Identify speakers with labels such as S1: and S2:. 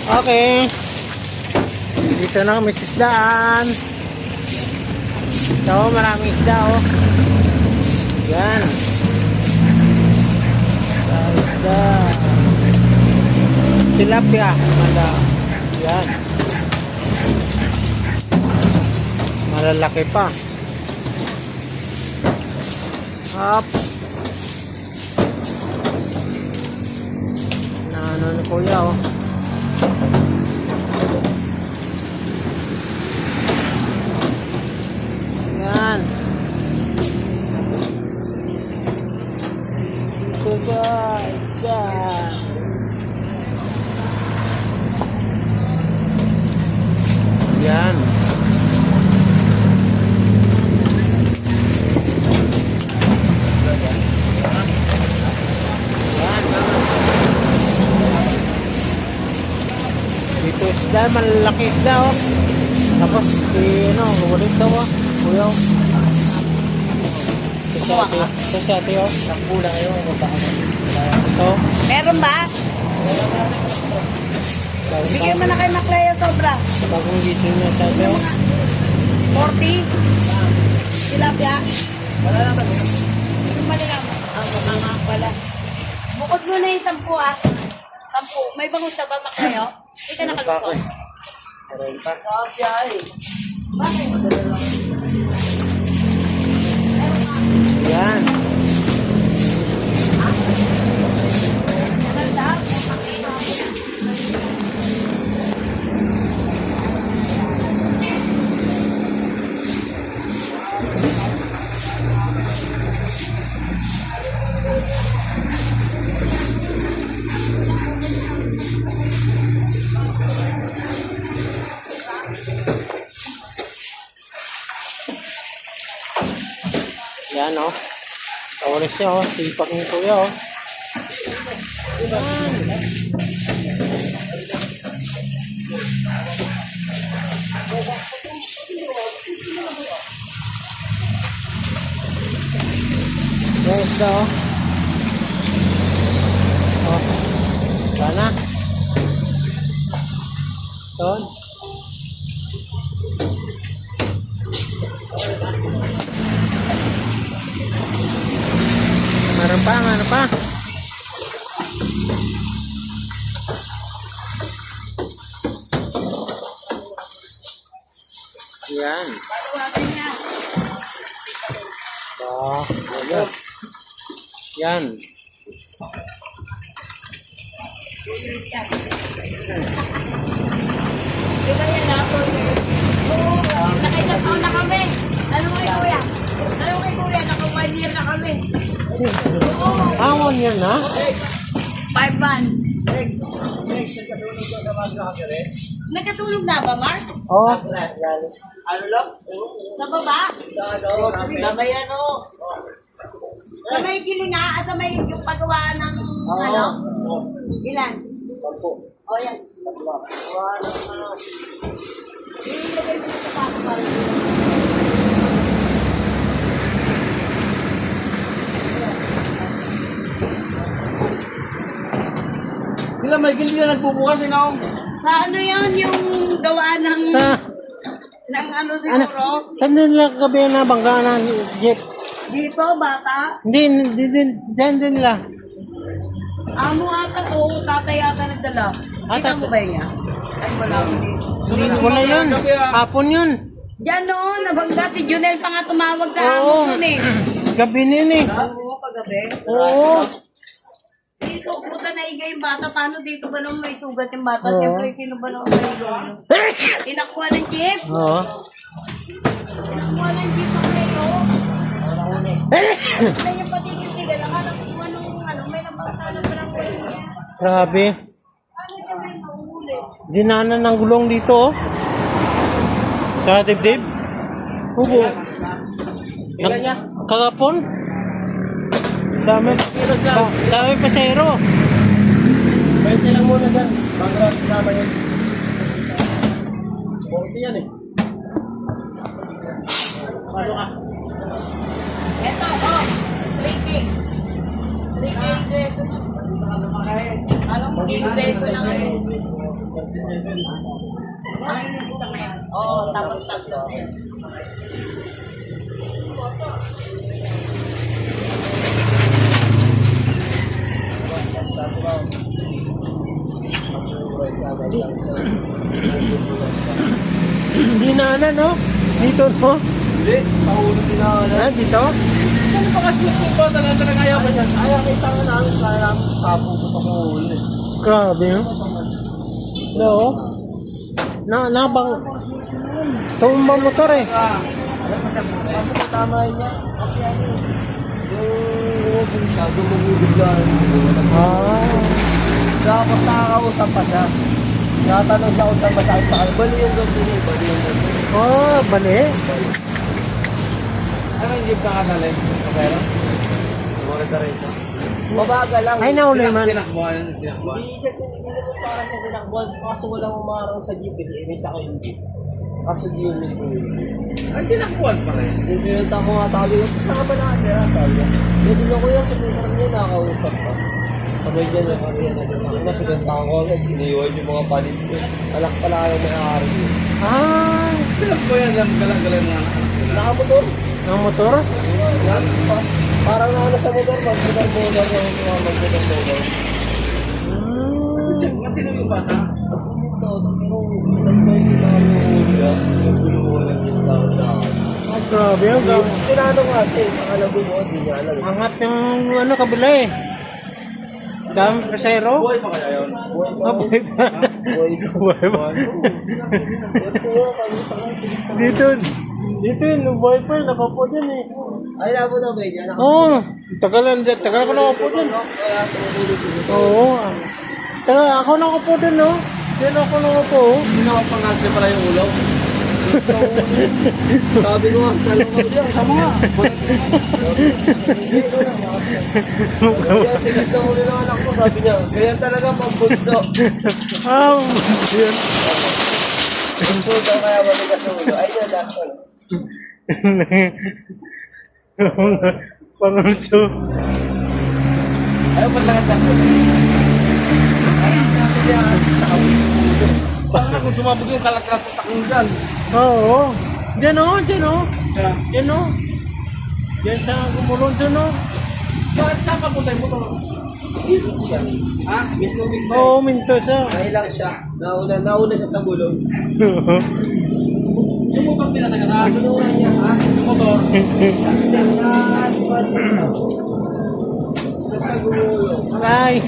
S1: Okay. Dito na may isdaan. Ito, maraming isda oh. Yan. Isda. Tilapia. Yan. Malalaki pa. Up. Ano na kuya oh. Yan. Ito guys. Yan. Yan. Dito isda, malaki isda oh. Tapos walis daw oh. Kuya oh. Ito si ate oh. Takbo lang kayo. Ito.
S2: Meron ba? Bigyan mo na kay Macleo sobra.
S1: Bagong gising niya sa ate oh.
S2: 40. Tilapia.
S3: Wala lang ba?
S2: Yung malalaman. Ang pala. Bukod mo na yung 10 ah. 10. May bangus na ba Macleo? Hindi ka nakalusot.
S1: Meron pa.
S3: Tilapia eh.
S2: Bakit?
S1: Yan. Yan oh. Tawalis siya oh. Sipak ni kuya oh. Yan isda oh. Oh. Sana. Ton. Meron pa, ano pa? Yan. Oh, yan. Yan.
S2: Diba yan ako? Oo. Nakailang taon na kami. Alam mo kay kuya? Alam mo kay kuya? Naka 1 year na kami. Oo.
S1: Amon yan ha?
S2: 5 months. Nagkatulog na ba, Mark?
S1: Oh.
S3: Ano lang?
S2: Sa baba?
S3: Lamay ano?
S2: Sa may gilinga at sa may yung paggawa ng ano? Ilan? O yan. Ilagay mo sa pako para
S3: Bila may gilid na nagbubukas inaong.
S2: sa ano yan, yung gawa ng
S1: Sa,
S2: ng ano
S1: ano,
S2: siguro?
S1: saan nila gabi na bangga na jeep?
S2: Dito, bata.
S1: Hindi, dyan din nila.
S2: Amo ata ko, tatay ata nagdala.
S1: Ah,
S2: Kita mo ba niya? Ay, wala ko dito.
S1: Wala yun. Hapon yun.
S2: Diyan no, nabangga si Junel pa nga tumawag sa amo
S1: Oo.
S2: nun eh.
S1: Gabi din eh.
S2: Oo, kagabi.
S1: Oo.
S2: Dito, puta na iga yung bata. Paano dito ba nung may sugat yung bata?
S1: Oo.
S2: Siyempre, sino ba nung may lulo? Tinakuha ng jeep.
S1: Oo.
S2: Tinakuha ng jeep ang layo. Na yung patigil-tigil. Akala ko kung anong, may nabangta na palang wala niya.
S1: Grabe.
S2: Ano siya may mahuli?
S1: Dinanan ng gulong dito oh. Sa dibdib. Hubo.
S3: Ilan niya?
S1: Kagapon. Dami. Dami pasero.
S3: Bayad niya lang muna dyan. Bago kasama yun. 40 yan eh. Paano ka?
S2: Ito, oh. 3K. 3K peso. Alam mo, 3K peso lang. Ang inisip ka ngayon. Oo, tapos tatlo.
S1: Hindi na ano, no? Dito, no?
S3: Hindi, sa ulo dinaanan.
S1: Ah, dito?
S3: Ano ba kasi yung bata na talaga ayaw ba dyan? Ayaw kita nga namin, kaya namin sapo ko pa ko ulo.
S1: Grabe, no? No? Na bang... Tumba motor eh.
S3: Alam mo siya, kaso may tama niya. Kasi ano, yung siya, gumugubiglaan.
S1: Ah.
S3: Tapos nakakausap pa siya. Natanong siya kung saan masakit sa kanya. Bali yung ganito niya, bali yung ganito.
S1: Oh, bali.
S3: Ano yung jeep na kanalay? Pero? Tumulad na rin. Mabaga lang.
S1: Ay, nauli man.
S3: Tinakbuhan. Hindi naman parang siya tinakbuhan. Kaso walang umarang sa jeep. May saka yung jeep. Kaso di yung jeep. Ay, tinakbuhan pa rin. Hindi yung tako nga sabi ko. Saan ka ba nakatira? Sabi ko. Hindi na kuya, sumutar niya nakakausap pa. Sabay niya na kami yan. Pinagtaka ko agad. Iniwan yung mga palit ko. Alak pala kayo may ari.
S1: Ah,
S3: Tinakbuhan yan. Galang-galang mga anak. Nakamotor.
S1: ang motor?
S3: Yan, parang ano sa motor, mag-motor yung mga mag-motor.
S1: Hmm.
S3: Matino yung bata? Ito, pero nagpapay ko na yung guluhan ng yung tao.
S1: Oh, grabe. Ang grabe.
S3: Tinanong nga siya, sa kalabi mo, hindi niya alam.
S1: Angat yung ano kabila eh. Dami presero.
S3: Buhay pa kaya yun?
S1: Ah, buhay pa.
S3: Buhay pa.
S1: Dito. Dito yun. Buhay pa. Nakapo dyan eh.
S3: Ay, labo na ba yun?
S1: Oo. Tagal ko nakapo dyan.
S3: Kaya tumulog ko.
S1: Oo. Tagal ako nakapo dyan no. Diyan ako nakapo.
S3: Pinapangasya pala yung ulo. Sabi ko nga, talong ako diyan. Sama nga. Kaya tigas na ulo ng anak ko, sabi niya. Ganyan talaga pambunso.
S1: Ah, yun.
S3: Bunso daw kaya matigas ang ulo. Ay, yan, last one.
S1: Pangulso.
S3: Ayaw man lang sa ako. Ayaw natin yan sa ako. Parang kung sumabog yung kalat-kalat sa takong dyan.
S1: Oo. Diyan o. Diyan o.
S3: Yeah.
S1: Diyan o. Diyan sa gumulong dyan o.
S3: Bakit saan papunta yung motor? Bilog siya. Ha? Bilog.
S1: Oo, minto siya.
S3: Nahilang siya. Nauna siya sa gulong. Yung motor pinatagal. Sunungan niya, ha? Yung motor. Sa gulong.
S1: Bye.